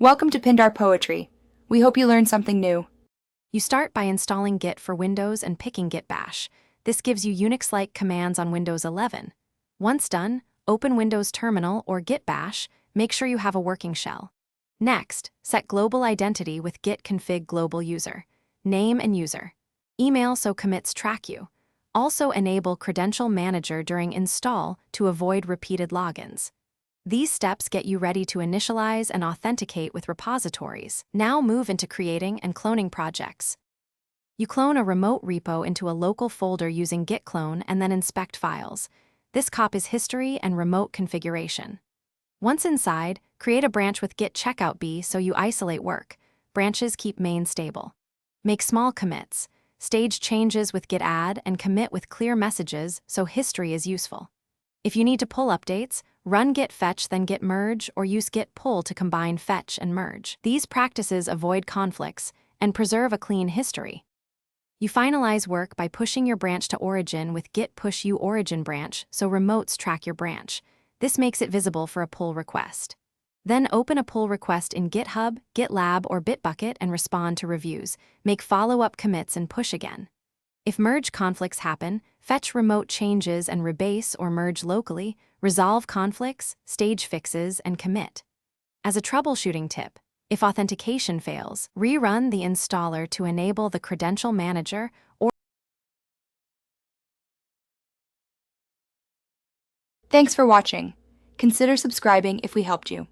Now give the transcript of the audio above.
Welcome to Pindar Poetry. We hope you learned something new. You start by installing Git for Windows and picking Git Bash. This gives you Unix-like commands on Windows 11. Once done, open Windows Terminal or Git Bash. Make sure you have a working shell. Next, set global identity with git config global user, name and user. Email so commits track you. Also enable Credential Manager during install to avoid repeated logins. These steps get you ready to initialize and authenticate with repositories. Now move into creating and cloning projects. You clone a remote repo into a local folder using git clone and then inspect files. This copies history and remote configuration. Once inside, create a branch with git checkout b so you isolate work. Branches keep main stable. Make small commits. Stage changes with git add and commit with clear messages so history is useful. If you need to pull updates, run git fetch then git merge or use git pull to combine fetch and merge. These practices avoid conflicts and preserve a clean history. You finalize work by pushing your branch to origin with git push u origin branch so remotes track your branch. This makes it visible for a pull request. Then open a pull request in GitHub, GitLab, or Bitbucket and respond to reviews. Make follow-up commits and push again. If merge conflicts happen, fetch remote changes and rebase or merge locally, resolve conflicts, stage fixes, and commit. As a troubleshooting tip, if authentication fails, rerun the installer to enable the Credential Manager or Thanks for watching. Consider subscribing if we helped you.